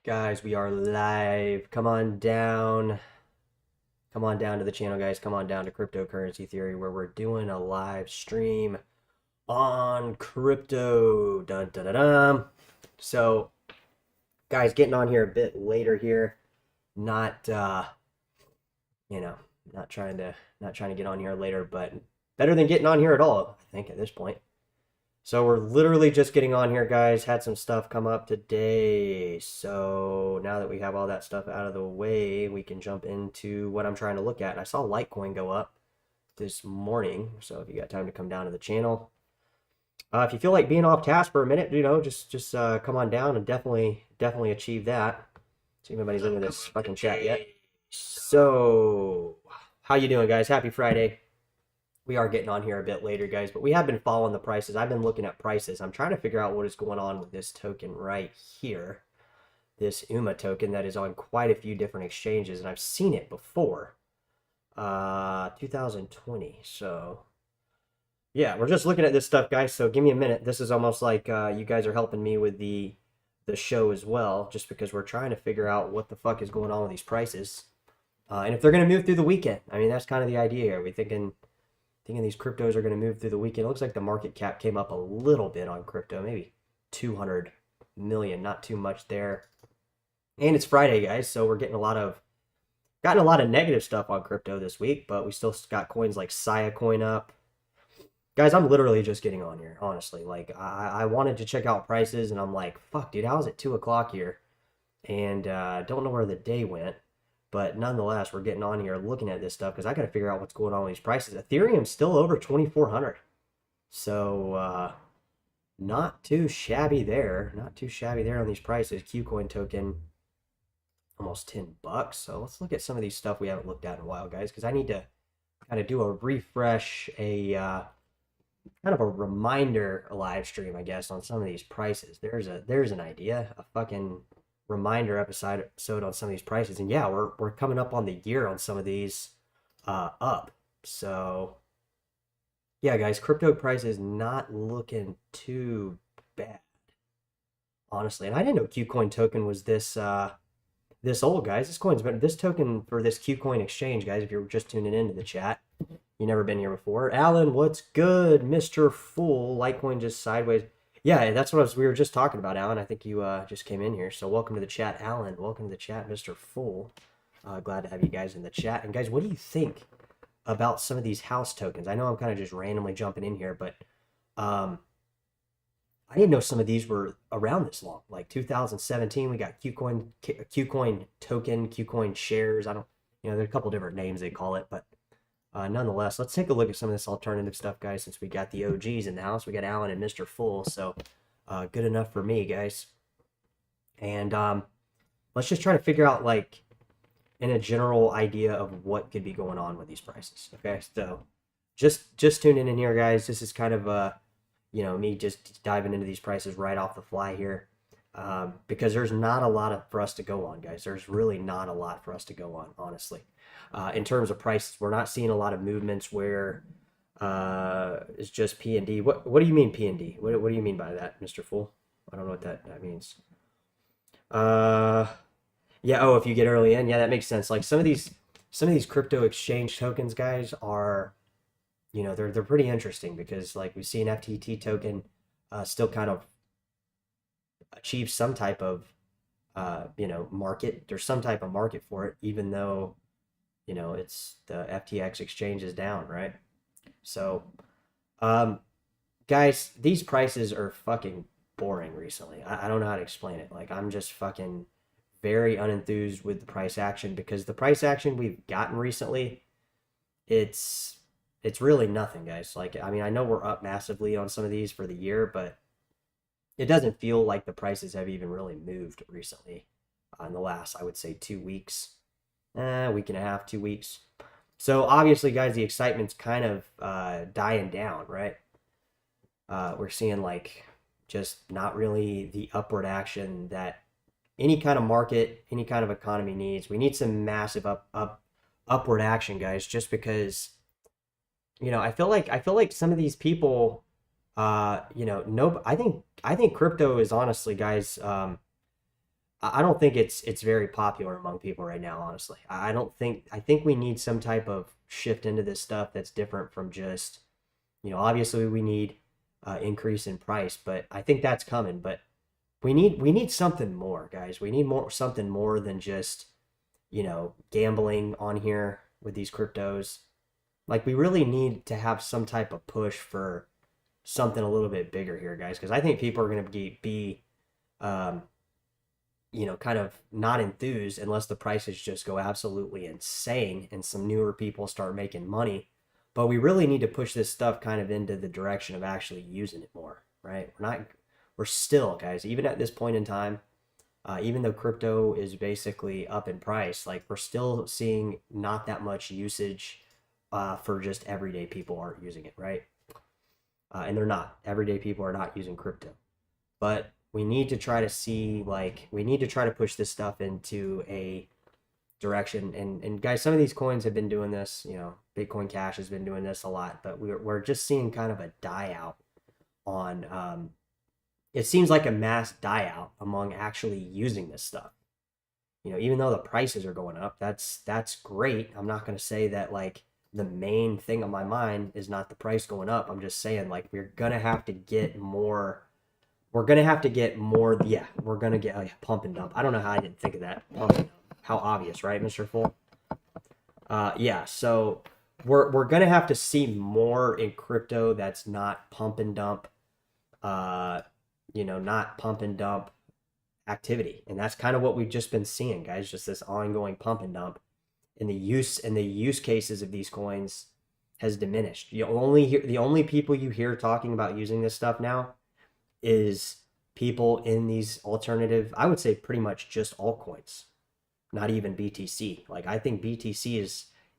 Guys, we are live. Come on down. Come on down to the channel, guys. Come on down to Cryptocurrency Theory, where we're doing a live stream on crypto. Dun dun dun dun. So, guys, getting on here a bit later here. Not you know, not trying to get on here later, but better than getting on here at all, I think, at this point. So we're literally just getting on here, guys. Had some stuff come up today. So now that we have all that stuff out of the way, we can jump into what I'm trying to look at. And I saw Litecoin go up this morning. So if you got time to come down to the channel, if you feel like being off task for a minute, just come on down and definitely achieve that. See if anybody's into this fucking chat yet. So how you doing, guys? Happy Friday. We are getting on here a bit later, guys, but we have been following the prices. I've been looking at prices. I'm trying to figure out what is going on with this token right here, this UMA token that is on quite a few different exchanges, and I've seen it before, 2020. So yeah, we're just looking at this stuff, guys. So give me a minute. This is almost like you guys are helping me with the show as well, just because we're trying to figure out what the fuck is going on with these prices, and if they're going to move through the weekend. I mean, that's kind of the idea here. We're thinking these cryptos are going to move through the weekend. It looks like the market cap came up a little bit on crypto, maybe 200 million, not too much there. And it's Friday, guys, so we're gotten a lot of negative stuff on crypto this week, but we still got coins like Sia Coin up. Guys, I'm literally just getting on here, honestly. Like, I wanted to check out prices, and I'm like, fuck, dude, how is it 2 o'clock here? And don't know where the day went. But nonetheless, we're getting on here looking at this stuff because I got to figure out what's going on with these prices. Ethereum's still over 2,400. So, not too shabby there. Not too shabby there on these prices. Qcoin token, almost $10. So let's look at some of these stuff we haven't looked at in a while, guys, because I need to kind of do a refresh, kind of a reminder live stream, I guess, on some of these prices. There's an idea, a fucking reminder episode on some of these prices. And yeah, we're coming up on the year on some of these up. So yeah, guys, crypto prices not looking too bad, honestly. And I didn't know Qcoin token was this this old, guys. This token for this Qcoin exchange, guys, if you're just tuning into the chat, you never been here before. Alan, what's good? Mr. Fool, Litecoin just sideways. Yeah, that's what we were just talking about, Alan. I think you just came in here. So welcome to the chat, Alan. Welcome to the chat, Mr. Fool. Glad to have you guys in the chat. And guys, what do you think about some of these house tokens? I know I'm kind of just randomly jumping in here, but I didn't know some of these were around this long. Like 2017, we got Qcoin token, Qcoin shares. There's a couple different names they call it, but nonetheless, let's take a look at some of this alternative stuff, guys, since we got the OGs in the house. We got Alan and Mr. Full, so good enough for me, guys. And let's just try to figure out, like, in a general idea of what could be going on with these prices, okay? So just tuning in here, guys. This is kind of, me just diving into these prices right off the fly here, because there's not a lot for us to go on, guys. There's really not a lot for us to go on, honestly. In terms of prices, we're not seeing a lot of movements where it's just P and D. What do you mean P and D? What do you mean by that, Mr. Fool? I don't know what that means. Yeah. Oh, if you get early in, yeah, that makes sense. Like some of these crypto exchange tokens, guys, are, they're pretty interesting because, like, we see an FTT token still kind of achieve some type of market. There's some type of market for it, even though it's the FTX exchange is down, right? So, guys, these prices are fucking boring recently. I don't know how to explain it. Like, I'm just fucking very unenthused with the price action because the price action we've gotten recently, it's really nothing, guys. Like, I mean, I know we're up massively on some of these for the year, but it doesn't feel like the prices have even really moved recently in the last, I would say, 2 weeks. Week and a half, 2 weeks. So obviously, guys, the excitement's kind of dying down, right? We're seeing, like, just not really the upward action that any kind of market, any kind of economy needs. We need some massive upward action, guys, just because, I feel like some of these people, no, I think crypto is honestly, guys, I don't think it's very popular among people right now, honestly. I don't think I think we need some type of shift into this stuff that's different from just, obviously we need increase in price, but I think that's coming. But we need something more, guys. We need more something more than just, gambling on here with these cryptos. Like we really need to have some type of push for something a little bit bigger here, guys, because I think people are going to be um, kind of not enthused unless the prices just go absolutely insane and some newer people start making money. But we really need to push this stuff kind of into the direction of actually using it more, right? We're still, guys, even at this point in time, even though crypto is basically up in price, like we're still seeing not that much usage for just everyday people aren't using it, right? And they're not. Everyday people are not using crypto. But we need to try to see, like, we need to try to push this stuff into a direction. And guys, some of these coins have been doing this. Bitcoin Cash has been doing this a lot, but we're just seeing kind of a die out on. It seems like a mass die out among actually using this stuff. Even though the prices are going up, that's great. I'm not going to say that like the main thing on my mind is not the price going up. I'm just saying like we're gonna have to get more. We're gonna have to get more. Yeah, we're gonna get pump and dump. I don't know how I didn't think of that. Pump and dump. How obvious, right, Mr. Full? Yeah. So we're gonna have to see more in crypto that's not pump and dump. Uh, not pump and dump activity, and that's kind of what we've just been seeing, guys. Just this ongoing pump and dump, and the use cases of these coins has diminished. The only people you hear talking about using this stuff now is people in these alternative, I would say pretty much just altcoins, not even BTC. Like I think BTC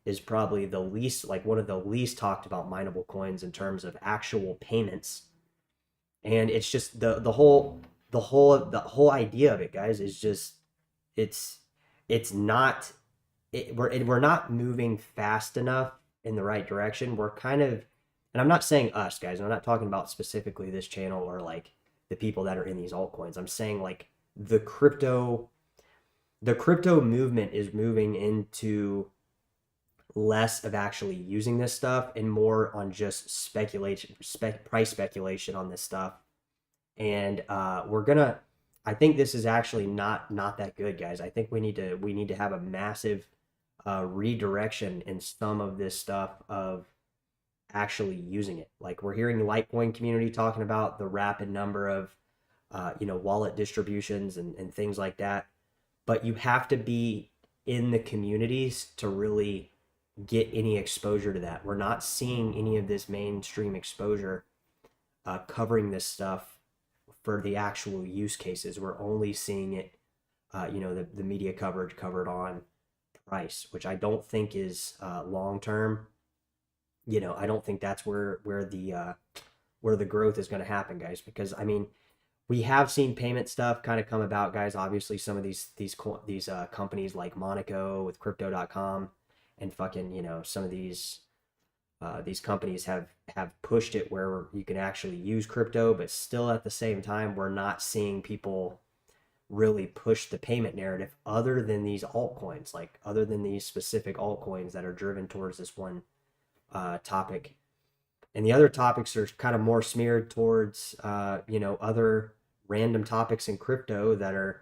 is probably the least, like one of the least talked about mineable coins in terms of actual payments. And it's just the whole idea of it, guys, is just it's it's not we're not moving fast enough in the right direction. We're kind of, and I'm not saying us, guys. I'm not talking about specifically this channel or like the people that are in these altcoins. I'm saying like the crypto movement is moving into less of actually using this stuff and more on just price speculation on this stuff. And we're gonna, I think this is actually not that good, guys. I think we need to have a massive redirection in some of this stuff of actually using it. Like we're hearing the Litecoin community talking about the rapid number of wallet distributions and things like that. But you have to be in the communities to really get any exposure to that. We're not seeing any of this mainstream exposure covering this stuff for the actual use cases. We're only seeing it, the media coverage covered on price, which I don't think is long term. I don't think that's where the growth is going to happen, guys. Because I mean, we have seen payment stuff kind of come about, guys. Obviously, some of these companies like Monaco with Crypto.com and fucking some of these companies have pushed it where you can actually use crypto, but still at the same time, we're not seeing people really push the payment narrative other than these altcoins, like other than these specific altcoins that are driven towards this one topic. And the other topics are kind of more smeared towards, other random topics in crypto that are,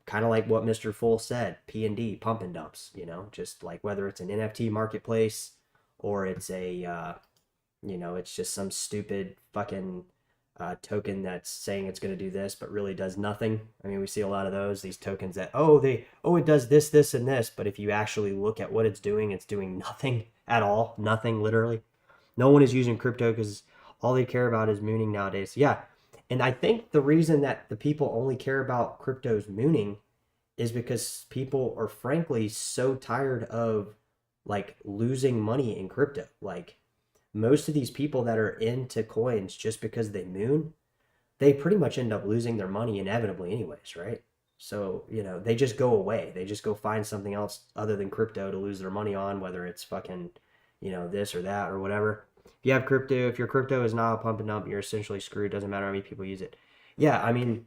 kind of like what Mr. Full said, P&D, pump and dumps, just like whether it's an NFT marketplace or it's it's just some stupid fucking token that's saying it's going to do this, but really does nothing. I mean, we see a lot of these tokens that, it does this, this, and this. But if you actually look at what it's doing nothing at all, nothing, literally. No one is using crypto because all they care about is mooning nowadays. Yeah. And I think the reason that the people only care about crypto's mooning is because people are frankly so tired of like losing money in crypto. Like most of these people that are into coins just because they moon, they pretty much end up losing their money inevitably anyways, right? So, they just go away. They just go find something else other than crypto to lose their money on, whether it's fucking, this or that or whatever. If your crypto is not a pump and dump, you're essentially screwed. Doesn't matter how many people use it. Yeah, I mean,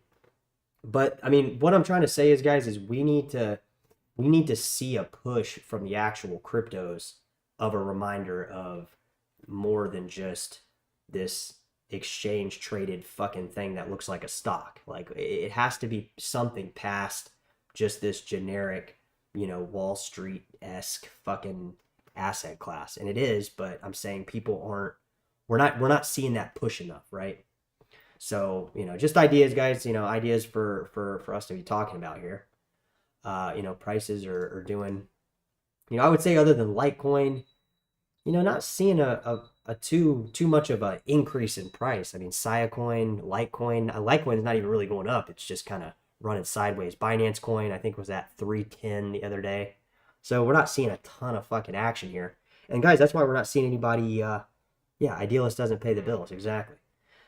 But I mean, what I'm trying to say is, guys, is we need to see a push from the actual cryptos of a reminder of more than just this exchange traded fucking thing that looks like a stock. Like it has to be something past just this generic, Wall Street esque fucking asset class. And it is, but I'm saying people aren't. We're not seeing that push enough, right? So just ideas, guys. Ideas for us to be talking about here. Prices are doing. I would say other than Litecoin, not seeing a too much of an increase in price. I mean, Siacoin, Litecoin is not even really going up. It's just kind of running sideways. Binance Coin, I think, was at 310 the other day. So we're not seeing a ton of fucking action here. And guys, that's why we're not seeing anybody. Yeah, Idealist doesn't pay the bills. Exactly.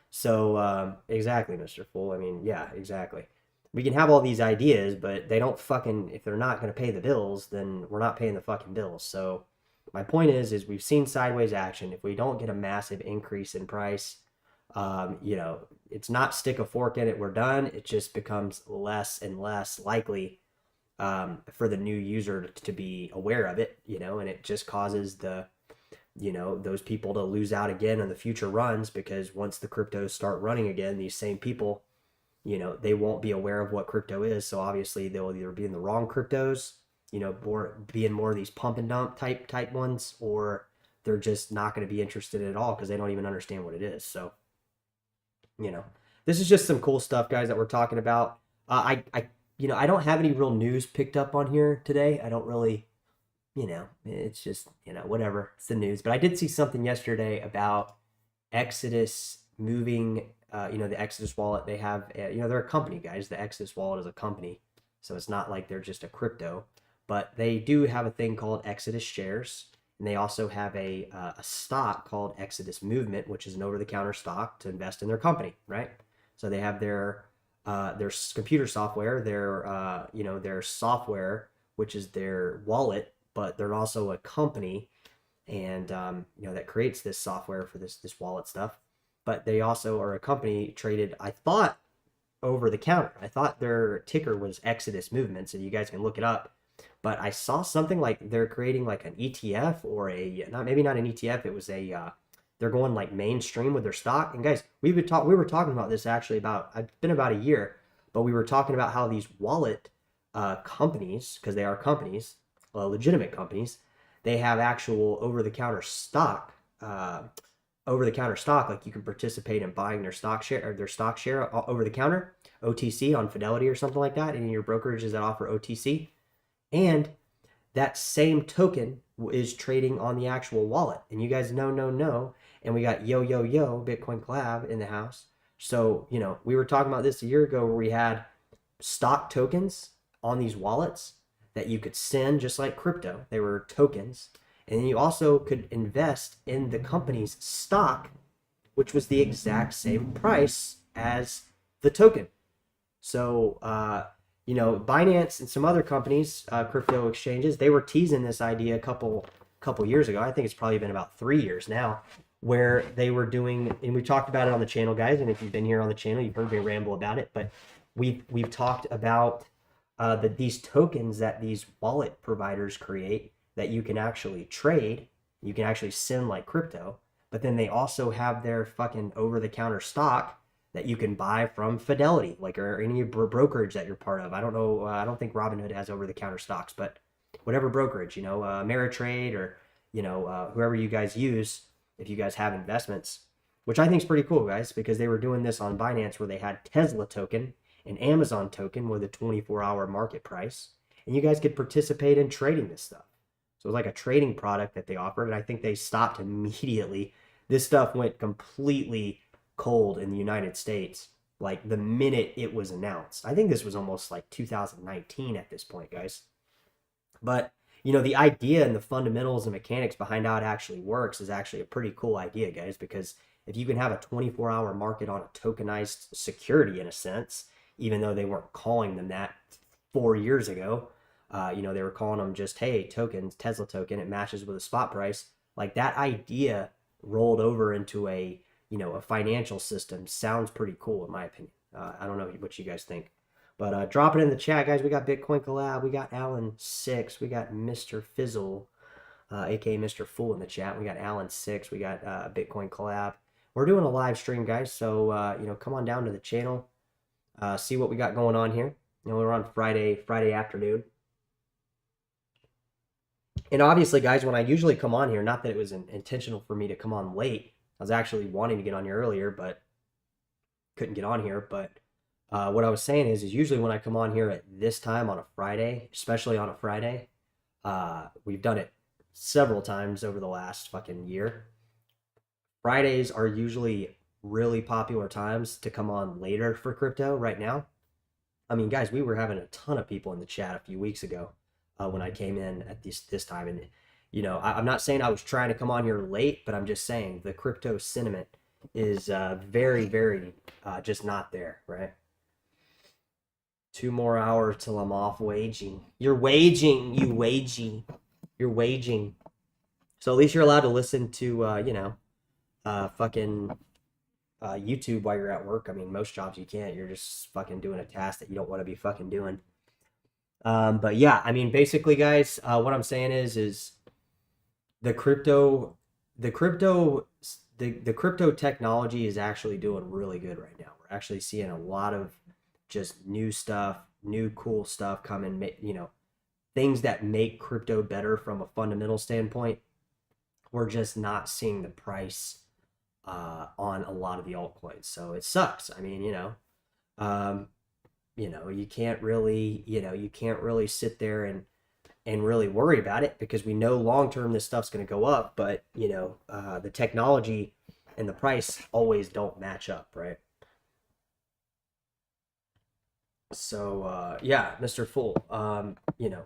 So exactly, Mr. Fool. I mean, yeah, exactly. We can have all these ideas, but they don't fucking. If they're not going to pay the bills, then we're not paying the fucking bills. So my point is we've seen sideways action. If we don't get a massive increase in price, it's not stick a fork in it, we're done. It just becomes less and less likely for the new user to be aware of it, and it just causes those people to lose out again on the future runs, because once the cryptos start running again, these same people, they won't be aware of what crypto is. So obviously they'll either be in the wrong cryptos, or being more of these pump and dump type ones, or they're just not going to be interested at all because they don't even understand what it is. So, you know, this is just some cool stuff, guys, that we're talking about. I don't have any real news picked up on here today. I don't really, it's just, whatever. It's the news. But I did see something yesterday about Exodus moving, the Exodus wallet. They have, they're a company, guys. The Exodus wallet is a company. So it's not like they're just a crypto. But they do have a thing called Exodus shares. And they also have a stock called Exodus Movement, which is an over-the-counter stock to invest in their company, right? So they have their computer software, their software, which is their wallet, but they're also a company, and that creates this software for this wallet stuff. But they also are a company traded, I thought, over the counter. I thought their ticker was Exodus Movement, so you guys can look it up. But I saw something like they're creating like an ETF, or maybe not an ETF. It was they're going like mainstream with their stock. And guys, we were talking about this actually it's been about a year, but we were talking about how these wallet companies, because they are companies, legitimate companies, they have actual over-the-counter stock. Over-the-counter stock, like you can participate in buying their stock share over the counter, OTC, on Fidelity or something like that, any of your brokerages that offer OTC. And that same token is trading on the actual wallet. And you guys know. And we got Yo Bitcoin Collab in the house. So, we were talking about this a year ago, where we had stock tokens on these wallets that you could send just like crypto. They were tokens. And then you also could invest in the company's stock, which was the exact same price as the token. So, Binance and some other companies, crypto exchanges, they were teasing this idea a couple years ago. I think it's probably been about 3 years now, where they were doing, and we talked about it on the channel, guys. And if you've been here on the channel, you've heard me ramble about it. But we've talked about these tokens that these wallet providers create that you can actually trade, you can actually send like crypto. But then they also have their fucking over-the-counter stock that you can buy from Fidelity, like, or any brokerage that you're part of. I don't know. I don't think Robinhood has over-the-counter stocks, but whatever brokerage, Ameritrade, or whoever you guys use, if you guys have investments, which I think is pretty cool, guys, because they were doing this on Binance, where they had Tesla token and Amazon token with a 24-hour market price, and you guys could participate in trading this stuff. So it was like a trading product that they offered, and I think they stopped immediately. This stuff went completely cold in the United States, like the minute it was announced. I think this was almost like 2019 at this point, guys. But the idea and the fundamentals and mechanics behind how it actually works is actually a pretty cool idea, guys, because if you can have a 24-hour market on a tokenized security, in a sense, even though they weren't calling them that 4 years ago, they were calling them just, hey, tokens, Tesla token, it matches with a spot price. Like, that idea rolled over into a financial system sounds pretty cool, in my opinion. I don't know what you guys think. But drop it in the chat, guys. We got Bitcoin Collab. We got Alan 6. We got Mr. Fizzle, aka Mr. Fool in the chat. We got Alan 6. We got Bitcoin Collab. We're doing a live stream, guys. So, come on down to the channel. See what we got going on here. We're on Friday afternoon. And obviously, guys, when I usually come on here, not that it was intentional for me to come on late. I was actually wanting to get on here earlier, but couldn't get on here. But what I was saying is usually when I come on here at this time on a Friday, especially on a Friday, we've done it several times over the last fucking year. Fridays are usually really popular times to come on later for crypto right now. I mean, guys, we were having a ton of people in the chat a few weeks ago when I came in at this time. And, I'm not saying I was trying to come on here late, but I'm just saying the crypto sentiment is very, very just not there, right? 2 more hours till I'm off waging. You're waging, You're waging. So at least you're allowed to listen to, fucking YouTube while you're at work. I mean, most jobs you can't. You're just fucking doing a task that you don't want to be fucking doing. But yeah, I mean, basically, guys, what I'm saying is the crypto technology is actually doing really good right now. We're actually seeing a lot of just new stuff, new cool stuff coming, things that make crypto better from a fundamental standpoint. We're just not seeing the price on a lot of the altcoins. So it sucks. I mean, you can't really sit there and really worry about it because we know long term this stuff's going to go up, but the technology and the price always don't match up, right? So yeah, Mr. Fool,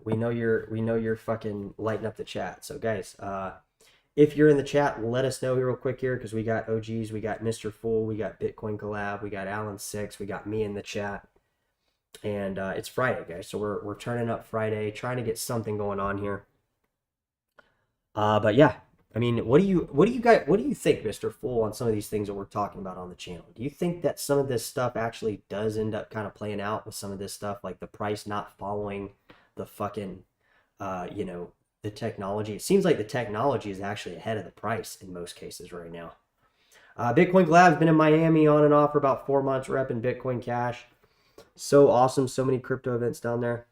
we know you're fucking lighting up the chat. So guys, if you're in the chat, let us know real quick here because we got OGs, we got Mr. Fool, we got Bitcoin Collab, we got Alan 6, we got me in the chat. And it's Friday, guys, so we're turning up Friday, trying to get something going on here. But yeah, I mean, what do you think, Mr. Fool, on some of these things that we're talking about on the channel? Do you think that some of this stuff actually does end up kind of playing out with some of this stuff, like the price not following the fucking, the technology? It seems like the technology is actually ahead of the price in most cases right now. Bitcoin Collab's been in Miami on and off for about 4 months, repping Bitcoin Cash. So awesome. So many crypto events down there.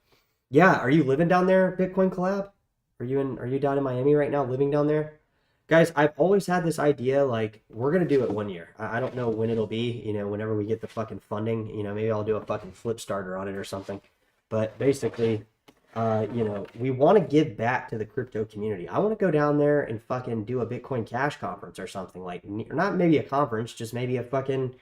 Yeah. Are you living down there, Bitcoin Collab? Are you down in Miami right now, living down there? Guys, I've always had this idea, like, we're going to do it 1 year. I don't know when it'll be, whenever we get the fucking funding, maybe I'll do a fucking flip starter on it or something. But basically, we want to give back to the crypto community. I want to go down there and fucking do a Bitcoin Cash conference or something, like, not maybe a conference, just maybe a fucking,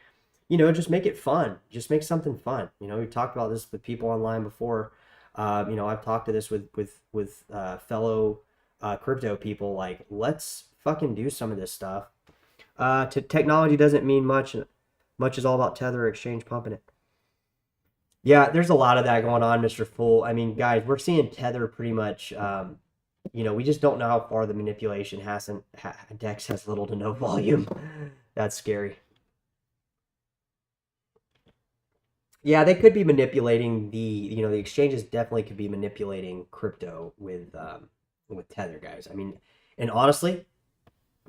just make it fun. Just make something fun. We've talked about this with people online before. I've talked to this with fellow crypto people. Like, let's fucking do some of this stuff. Technology doesn't mean much. Much is all about Tether exchange pumping it. Yeah, there's a lot of that going on, Mr. Fool. I mean, guys, we're seeing Tether pretty much. We just don't know how far the manipulation hasn't. Dex has little to no volume. That's scary. Yeah, they could be manipulating the exchanges definitely could be manipulating crypto with Tether, guys. I mean, and honestly,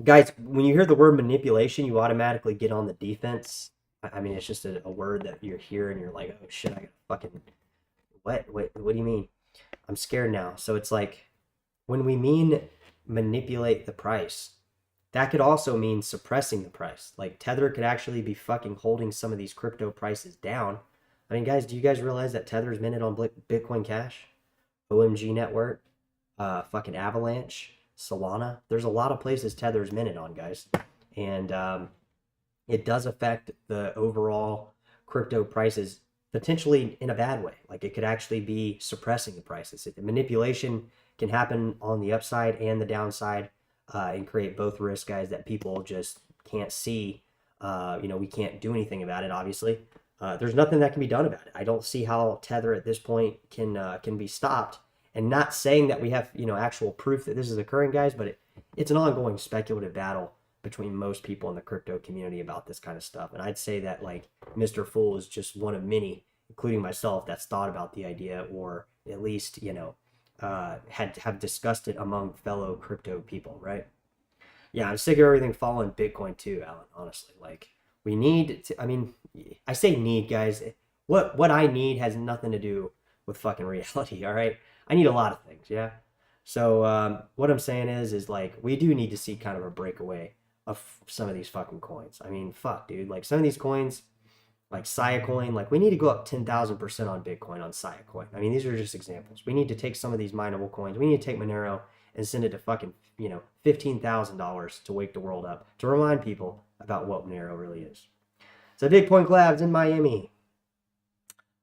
guys, when you hear the word manipulation, you automatically get on the defense. I mean, it's just a word that you're hearing, you're like, oh shit, I got fucking what do you mean? I'm scared now. So it's like when we mean manipulate the price, that could also mean suppressing the price. Like Tether could actually be fucking holding some of these crypto prices down. I mean, guys, do you guys realize that Tether is minted on Bitcoin Cash, OMG Network, fucking Avalanche, Solana? There's a lot of places Tether is minted on, guys. And it does affect the overall crypto prices potentially in a bad way. Like it could actually be suppressing the prices. The manipulation can happen on the upside and the downside and create both risks, guys, that people just can't see. We can't do anything about it, obviously. There's nothing that can be done about it. I don't see how Tether at this point can be stopped. And not saying that we have actual proof that this is occurring, guys, but it's an ongoing speculative battle between most people in the crypto community about this kind of stuff. And I'd say that like Mr. Fool is just one of many including myself, that's thought about the idea or at least, have discussed it among fellow crypto people, right? Yeah, I'm sick of everything following Bitcoin too, Alan, honestly. Like, we need to, I mean, I say need, guys. What I need has nothing to do with fucking reality, all right? I need a lot of things, yeah? So, what I'm saying is like, we do need to see kind of a breakaway of some of these fucking coins. I mean, fuck, dude. Like, some of these coins, like Siacoin, like we need to go up 10,000% on Bitcoin on Siacoin. I mean, these are just examples. We need to take some of these mineable coins. We need to take Monero and send it to fucking, $15,000 to wake the world up, to remind people about what Monero really is. So Bitcoin collabs in Miami.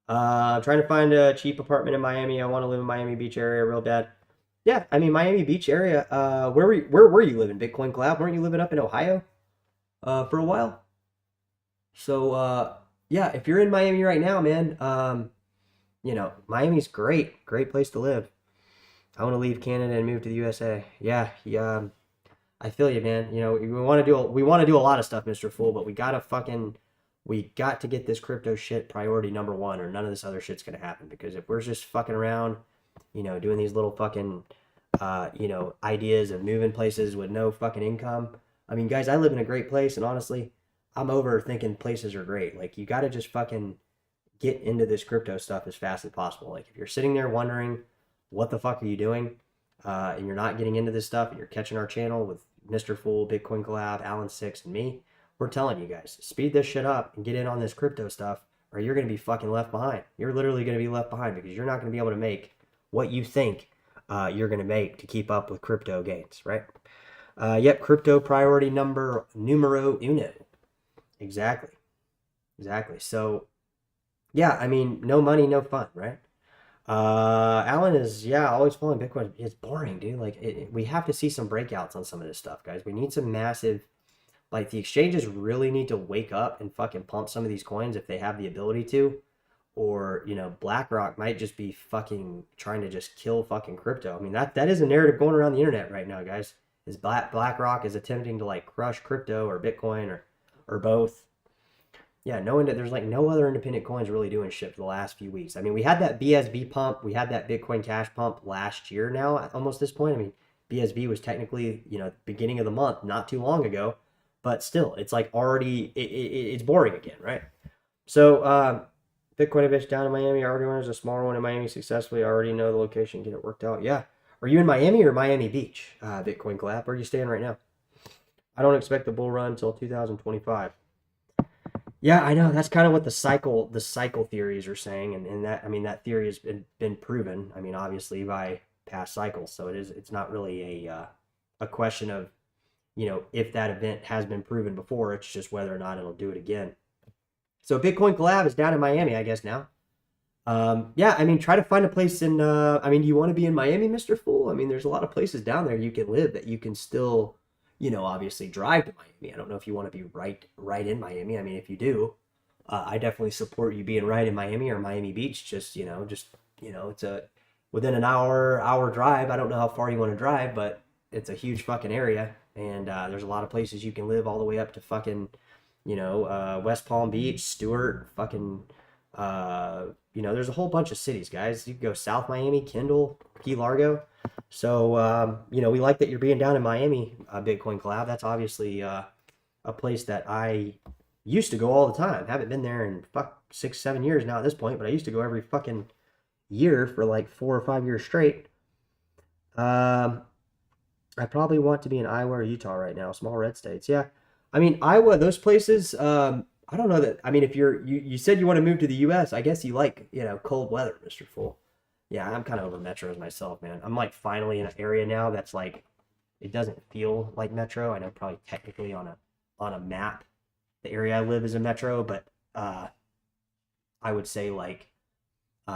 Trying to find a cheap apartment in Miami. I want to live in Miami Beach area real bad. Yeah, I mean Miami Beach area. Where were you living? Bitcoin collab? Weren't you living up in Ohio? For a while? So yeah, if you're in Miami right now, man, Miami's great place to live. I want to leave Canada and move to the USA. Yeah, yeah. I feel you, man. We want to do a lot of stuff, Mr. Fool, but we got to get this crypto shit priority number one, or none of this other shit's gonna happen. Because if we're just fucking around, doing these little fucking, ideas of moving places with no fucking income. I mean, guys, I live in a great place, and honestly, I'm over thinking places are great. Like, you got to just fucking get into this crypto stuff as fast as possible. Like, if you're sitting there wondering what the fuck are you doing, and you're not getting into this stuff, and you're catching our channel with Mr. Fool, Bitcoin Collab, Alan Six, and me, we're telling you guys, speed this shit up and get in on this crypto stuff, or you're gonna be fucking left behind. You're literally gonna be left behind because you're not gonna be able to make what you think you're gonna make to keep up with crypto gains, right? Yep, crypto priority numero uno. Exactly. Exactly. So, yeah, I mean, no money, no fun, right? Alan is, yeah, always following Bitcoin. It's boring, dude. Like, we have to see some breakouts on some of this stuff, guys. We need some massive, like, the exchanges really need to wake up and fucking pump some of these coins if they have the ability to. Or, BlackRock might just be fucking trying to just kill fucking crypto. I mean, that is a narrative going around the internet right now, guys. Is BlackRock is attempting to like crush crypto or Bitcoin or both. Yeah, there's like no other independent coins really doing shit for the last few weeks. I mean, we had that BSV pump, we had that Bitcoin Cash pump last year now at almost this point. I mean, BSV was technically, beginning of the month, not too long ago, but still, it's like already, it's boring again, right? So, Bitcoin Invest down in Miami. I already runs a smaller one in Miami successfully. I already know the location, get it worked out. Yeah. Are you in Miami or Miami Beach? Bitcoin collab. Where are you staying right now? I don't expect the bull run until 2025. Yeah, I know. That's kind of what the cycle theories are saying, and that, I mean, that theory has been proven. I mean, obviously by past cycles. So it's not really a question of, if that event has been proven before. It's just whether or not it'll do it again. So Bitcoin collab is down in Miami, I guess now. Yeah, I mean, try to find a place in. I mean, do you want to be in Miami, Mr. Fool? I mean, there's a lot of places down there you can live that you can still, obviously drive to Miami. I don't know if you want to be right in Miami. I mean, if you do, I definitely support you being right in Miami or Miami Beach. It's a within an hour drive. I don't know how far you want to drive, but it's a huge fucking area, and there's a lot of places you can live all the way up to fucking, West Palm Beach, Stewart, fucking. There's a whole bunch of cities, guys. You can go South Miami, Kendall, Key Largo. So, we like that you're being down in Miami, Bitcoin collab. That's obviously a place that I used to go all the time. Haven't been there in 6, 7 years now at this point, but I used to go every fucking year for like 4 or 5 years straight. I probably want to be in Iowa or Utah right now, small red states. Yeah, I mean Iowa, those places. I don't know that. I mean, if you said you want to move to the U.S., I guess you like cold weather, Mr. Fool. Yeah, I'm kind of over metros myself, man. I'm like finally in an area now that's like it doesn't feel like metro. I know probably technically on a map, the area I live is a metro, but I would say like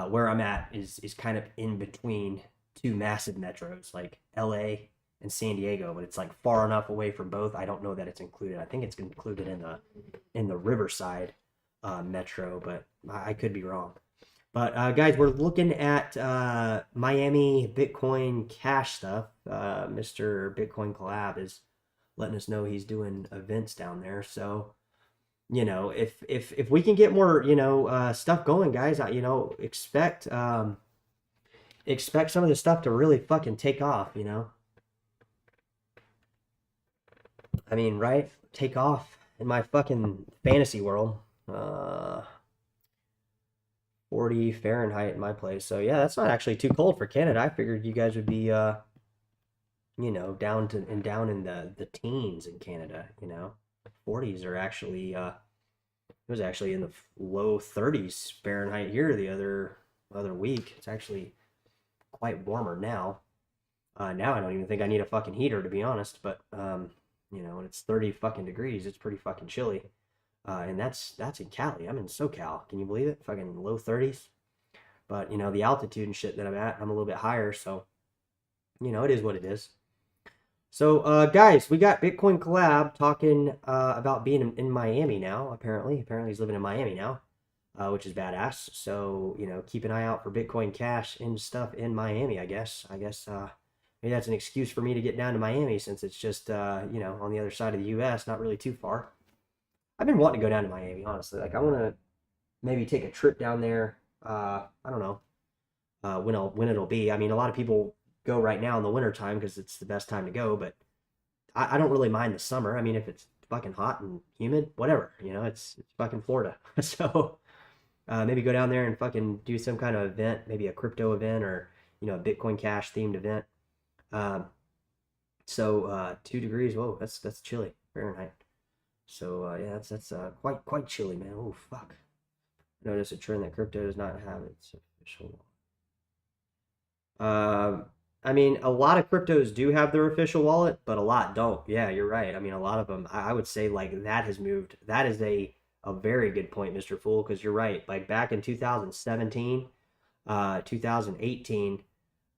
where I'm at is kind of in between two massive metros like L.A. and San Diego, but it's like far enough away from both. I don't know that it's included. I think it's included in the Riverside metro, but I could be wrong. But guys, we're looking at Miami Bitcoin Cash stuff. Mr. Bitcoin Collab is letting us know he's doing events down there. So you know, if we can get more, you know, stuff going, guys, you know, expect some of this stuff to really fucking take off, you know. I mean, right? Take off in my fucking fantasy world. 40 Fahrenheit in my place. So yeah, that's not actually too cold for Canada. I figured you guys would be you know, down in the teens in Canada, you know. 40s are actually it was actually in the low 30s Fahrenheit here the other week. It's actually quite warmer now. Now I don't even think I need a fucking heater to be honest, but you know, when it's 30 fucking degrees, it's pretty fucking chilly. And that's in Cali. I'm in SoCal. Can you believe it? Fucking low 30s. But you know, the altitude and shit that I'm at, I'm a little bit higher, so you know, it is what it is. So, guys, we got Bitcoin Collab talking about being in Miami now. Apparently, he's living in Miami now, which is badass. So, you know, keep an eye out for Bitcoin Cash and stuff in Miami. I guess. Maybe that's an excuse for me to get down to Miami since it's just you know, on the other side of the U.S., not really too far. I've been wanting to go down to Miami, honestly. Like, I want to maybe take a trip down there. I don't know when it'll be. I mean, a lot of people go right now in the winter time because it's the best time to go, but I don't really mind the summer. I mean, if it's fucking hot and humid, whatever, you know, it's fucking Florida. So maybe go down there and fucking do some kind of event, maybe a crypto event or, you know, a Bitcoin Cash themed event. Um, so 2 degrees, whoa, that's chilly Fahrenheit. So yeah, that's quite chilly, man. Oh fuck. Notice a trend that crypto does not have its official. Um, I mean, a lot of cryptos do have their official wallet, but a lot don't. Yeah, you're right. I mean, a lot of them, I would say like that has moved. That is a very good point, Mr. Fool, because you're right. Like back in 2017, 2018,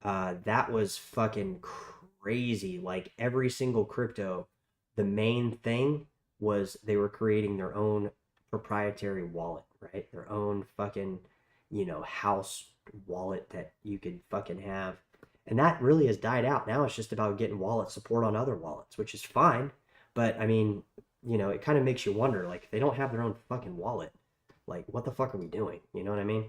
that was fucking crazy. Like every single crypto, the main thing was they were creating their own proprietary wallet, right? Their own fucking, you know, house wallet that you could fucking have. And that really has died out. Now it's just about getting wallet support on other wallets, which is fine. But I mean, you know, it kind of makes you wonder, like, if they don't have their own fucking wallet, like, what the fuck are we doing? You know what I mean?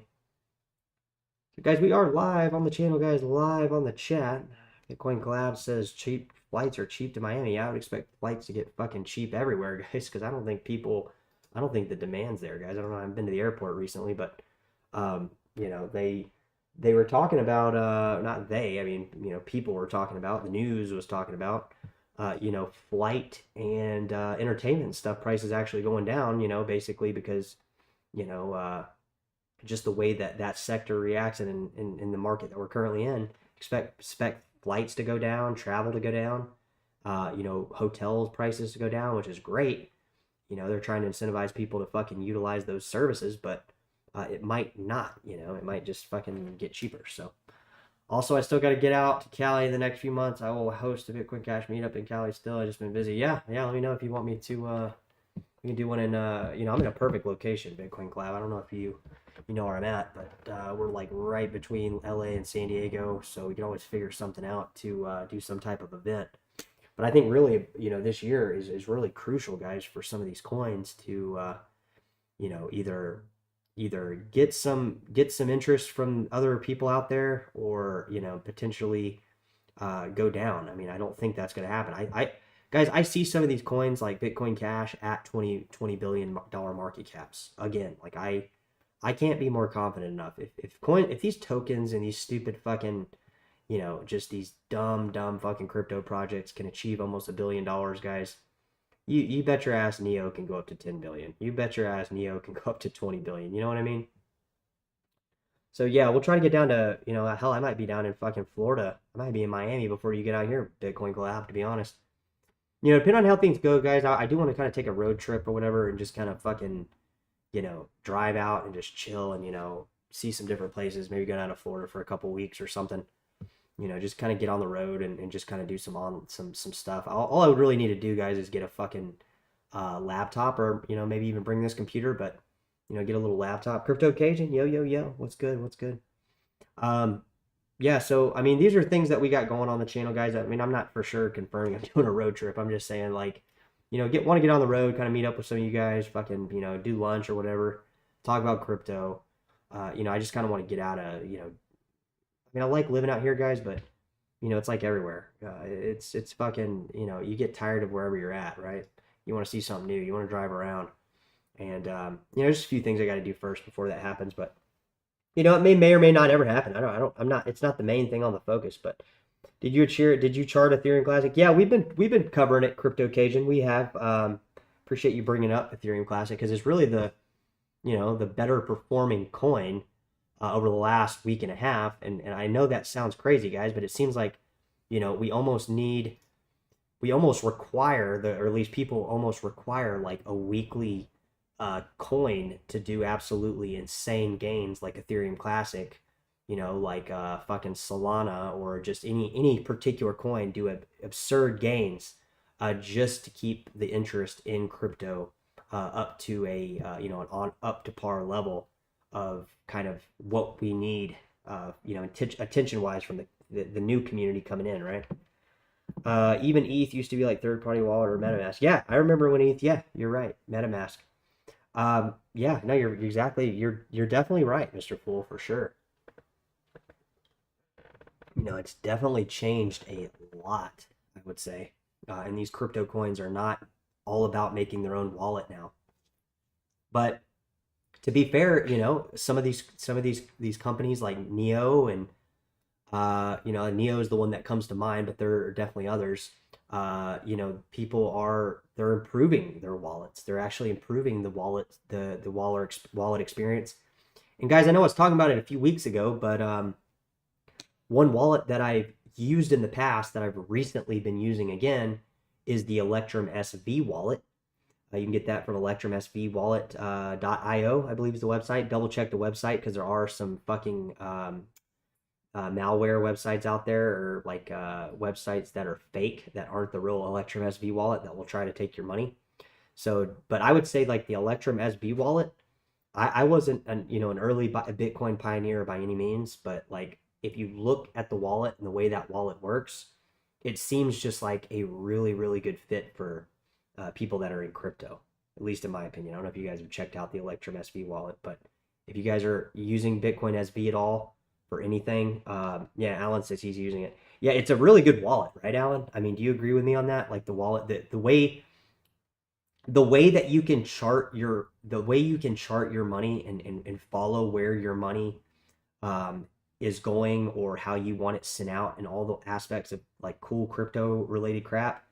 So guys, we are live on the channel, guys, live on the chat. Bitcoin Collab says cheap flights are cheap to Miami. Yeah, I would expect flights to get fucking cheap everywhere, guys, because I don't think the demand's there, guys. I don't know. I haven't been to the airport recently, but you know, they were talking about not they, I mean, you know, people were talking about, the news was talking about you know, flight and entertainment stuff prices actually going down, you know, basically because, you know, just the way that that sector reacts and in the market that we're currently in, expect flights to go down, travel to go down, you know, hotels prices to go down, which is great. You know, they're trying to incentivize people to fucking utilize those services, but it might not, you know, it might just fucking get cheaper. So also, I still got to get out to Cali in the next few months. I will host a Bitcoin Cash meetup in Cali still. I've just been busy. Yeah, let me know if you want me to, we can do one in, you know, I'm in a perfect location, Bitcoin Collab. I don't know if you know where I'm at, but we're like right between LA and San Diego, so we can always figure something out to do some type of event. But I think really, you know, this year is really crucial, guys, for some of these coins to, you know, either get some interest from other people out there, or you know, potentially go down. I mean, I don't think that's going to happen. I guys, I see some of these coins like Bitcoin Cash at 20 billion dollar market caps. Again, like I can't be more confident enough. If these tokens and these stupid fucking, you know, just these dumb fucking crypto projects can achieve almost $1 billion, guys, you bet your ass Neo can go up to 10 billion. You bet your ass Neo can go up to 20 billion. You know what I mean? So yeah, we'll try to get down to, you know, hell, I might be down in fucking Florida. I might be in Miami before you get out here, Bitcoin Collab, to be honest. You know, depending on how things go, guys, I do want to kind of take a road trip or whatever and just kind of fucking, you know, drive out and just chill and, you know, see some different places. Maybe go down to Florida for a couple weeks or something. You know, just kind of get on the road and just kind of do some stuff. All I would really need to do, guys, is get a fucking laptop, or you know, maybe even bring this computer, but you know, get a little laptop. Crypto Cajun, yo, what's good? Um, yeah. So I mean, these are things that we got going on the channel, guys. I mean, I'm not for sure confirming I'm doing a road trip. I'm just saying, like, want to get on the road, kind of meet up with some of you guys, fucking, do lunch or whatever, talk about crypto. I just kind of want to get out of, I like living out here, guys, but it's like everywhere. It's fucking, you get tired of wherever you're at, right? You want to see something new. You want to drive around, and just a few things I got to do first before that happens. But it may or may not ever happen. I'm not. It's not the main thing on the focus. But did you chart Ethereum Classic? Yeah, we've been covering it, Crypto Cajun. We have. Appreciate you bringing up Ethereum Classic because it's really the better performing coin over the last week and a half. And I know that sounds crazy, guys, but it seems like, we almost require or at least people almost require like a weekly coin to do absolutely insane gains like Ethereum Classic, like fucking Solana or just any particular coin do absurd gains just to keep the interest in crypto up to an up to par level of kind of what we need, attention wise from the new community coming in, right? Even ETH used to be like third party wallet or MetaMask. Yeah, I remember when ETH. Yeah, you're right, MetaMask. Yeah, no, you're definitely right, Mr. Fool, for sure. It's definitely changed a lot, I would say. And these crypto coins are not all about making their own wallet now. But to be fair, some of these companies like Neo and Neo is the one that comes to mind, but there are definitely others. They're improving their wallets. They're actually improving the wallet experience. And guys, I know I was talking about it a few weeks ago, but one wallet that I've used in the past that I've recently been using again is the Electrum SV wallet. You can get that from electrumsvwallet.io, I believe is the website. Double check the website because there are some fucking malware websites out there, or like websites that are fake, that aren't the real Electrum SV wallet, that will try to take your money. So, but I would say like the Electrum SV wallet, I wasn't an early Bitcoin pioneer by any means, but like if you look at the wallet and the way that wallet works, it seems just like a really, really good fit for people that are in crypto, at least in my opinion. I don't know if you guys have checked out the Electrum SV wallet, but if you guys are using Bitcoin SV at all for anything, yeah, Alan says he's using it. Yeah, it's a really good wallet, right, Alan? I mean, do you agree with me on that? Like the wallet, the way that you can chart your money and follow where your money is going, or how you want it sent out, and all the aspects of like cool crypto related crap,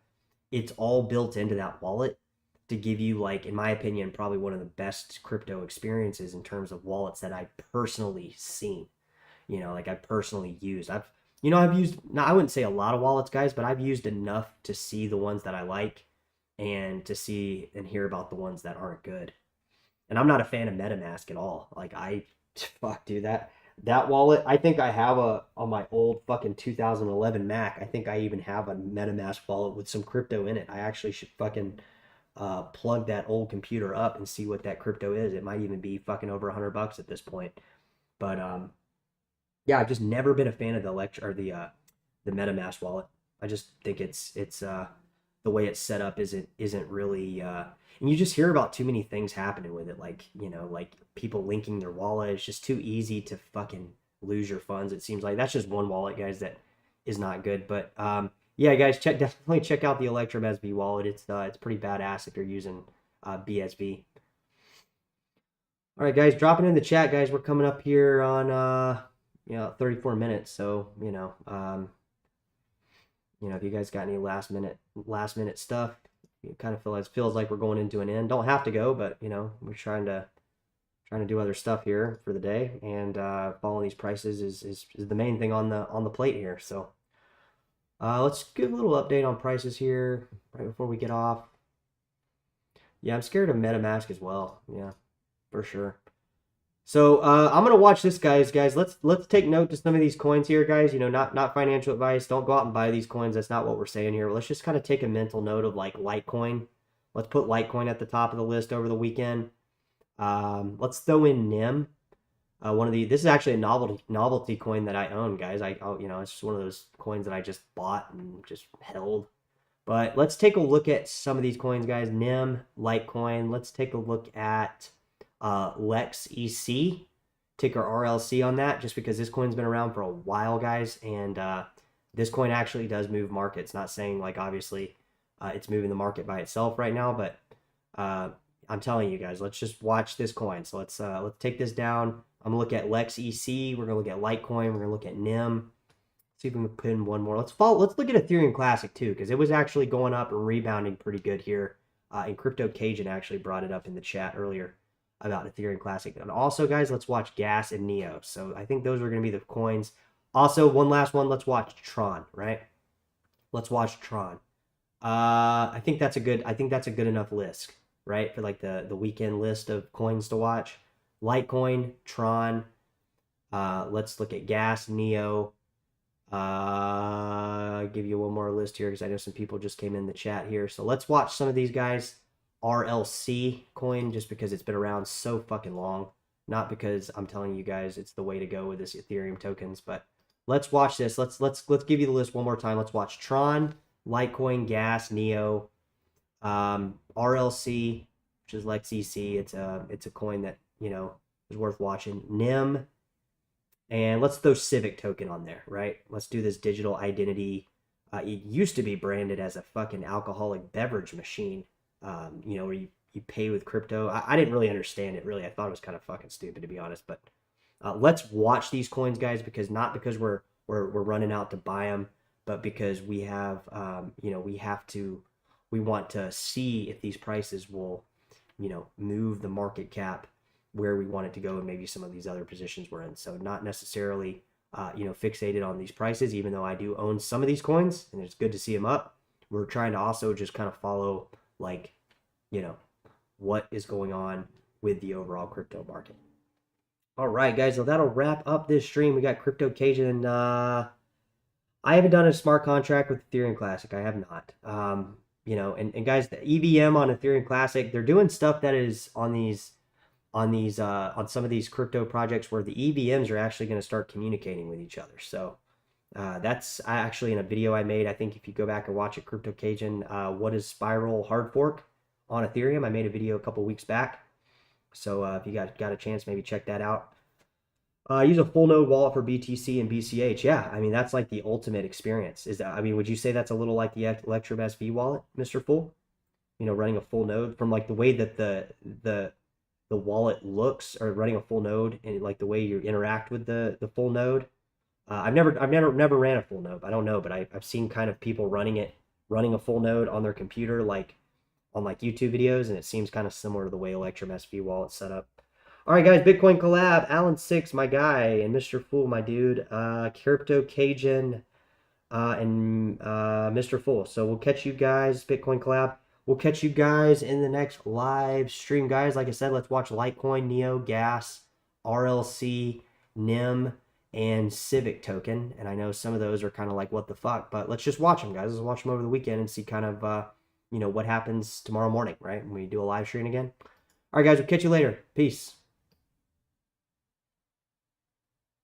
it's all built into that wallet to give you, like, in my opinion, probably one of the best crypto experiences in terms of wallets that I've personally seen. Like I personally used. I've used, now I wouldn't say a lot of wallets, guys, but I've used enough to see the ones that I like and to see and hear about the ones that aren't good. And I'm not a fan of MetaMask at all. Like fuck, dude, that wallet, I think I have on my old fucking 2011 Mac. I think I even have a MetaMask wallet with some crypto in it. I actually should fucking plug that old computer up and see what that crypto is. It might even be fucking over $100 at this point. But yeah, I've just never been a fan of the MetaMask wallet. I just think it's the way it's set up isn't really and you just hear about too many things happening with it, like like people linking their wallet. It's just too easy to fucking lose your funds. It seems like that's just one wallet, guys, that is not good. But yeah, guys, definitely check out the Electrum SV wallet. It's pretty badass if you're using BSV. All right, guys, dropping in the chat, guys. We're coming up here on 34 minutes, so if you guys got any last minute stuff, it kind of feels like we're going into an end. Don't have to go, but we're trying to do other stuff here for the day, and following these prices is the main thing on the plate here. So let's give a little update on prices here right before we get off. Yeah, I'm scared of MetaMask as well. Yeah, for sure. So I'm gonna watch this, guys. Let's take note to some of these coins here, guys. Not financial advice. Don't go out and buy these coins. That's not what we're saying here. Let's just kind of take a mental note of like Litecoin. Let's put Litecoin at the top of the list over the weekend. Let's throw in NIM. This is actually a novelty coin that I own, guys. It's just one of those coins that I just bought and just held. But let's take a look at some of these coins, guys. NIM, Litecoin. Let's take a look at Lex EC, ticker RLC on that, just because this coin's been around for a while, guys. And this coin actually does move markets. Not saying like obviously it's moving the market by itself right now, but I'm telling you guys, let's just watch this coin. So let's take this down. I'm gonna look at Lex EC. We're gonna look at Litecoin. We're gonna look at NIM. See if we can put in one more. Let's look at Ethereum Classic too, because it was actually going up and rebounding pretty good here. And Crypto Cajun actually brought it up in the chat earlier about Ethereum Classic. And also, guys, let's watch Gas and Neo. So I think those are going to be the coins. Also, one last one. Let's watch Tron. Right? Let's watch Tron. I think that's a good enough list, right? For like the weekend list of coins to watch. Litecoin, Tron. Let's look at Gas, Neo. Give you one more list here because I know some people just came in the chat here. So let's watch some of these guys. RLC coin, just because it's been around so fucking long. Not because I'm telling you guys it's the way to go with this Ethereum tokens, but let's watch this. Let's give you the list one more time. Let's watch Tron, Litecoin, Gas, Neo, RLC, which is Lex EC. It's a coin that, you know, is worth watching. NIM. And let's throw Civic token on there, right? Let's do this digital identity. It used to be branded as a fucking alcoholic beverage machine, you know, where you pay with crypto. I didn't really understand it, really. I thought it was kind of fucking stupid, to be honest. But let's watch these coins, guys, because not because we're running out to buy them, but because we have, you know, we want to see if these prices will, you know, move the market cap where we want it to go, and maybe some of these other positions we're in. So not necessarily, you know, fixated on these prices, even though I do own some of these coins, and it's good to see them up. We're trying to also just kind of follow, like, you know, what is going on with the overall crypto market. All right, guys, so that'll wrap up this stream. We got Crypto Cajun. I haven't done a smart contract with Ethereum Classic. I have not. You know, and guys, the EVM on Ethereum Classic, they're doing stuff that is on some of these crypto projects where the EVMs are actually going to start communicating with each other. So that's actually in a video I made. I think if you go back and watch it, Crypto Cajun, what is Spiral hard fork on Ethereum? I made a video a couple weeks back. So if you got a chance, maybe check that out. Use a full node wallet for BTC and BCH. Yeah, I mean, that's like the ultimate experience. I mean, would you say that's a little like the Electrum SV wallet, Mr. Full? You know, running a full node from like the way that the wallet looks, or running a full node, and like the way you interact with the full node. I've never ran a full node. I don't know, but I've seen kind of people running a full node on their computer, like on like YouTube videos, and it seems kind of similar to the way Electrum SV wallet's set up. All right, guys, Bitcoin collab, Alan 6, my guy, and Mr. Fool, my dude, Crypto Cajun, and Mr. Fool. So we'll catch you guys, Bitcoin collab. We'll catch you guys in the next live stream, guys. Like I said, let's watch Litecoin, Neo, Gas, RLC, NIM, and Civic token. And I know some of those are kind of like, what the fuck? But let's just watch them, guys. Let's watch them over the weekend and see kind of, you know, what happens tomorrow morning, right? When we do a live stream again. All right, guys, we'll catch you later. Peace.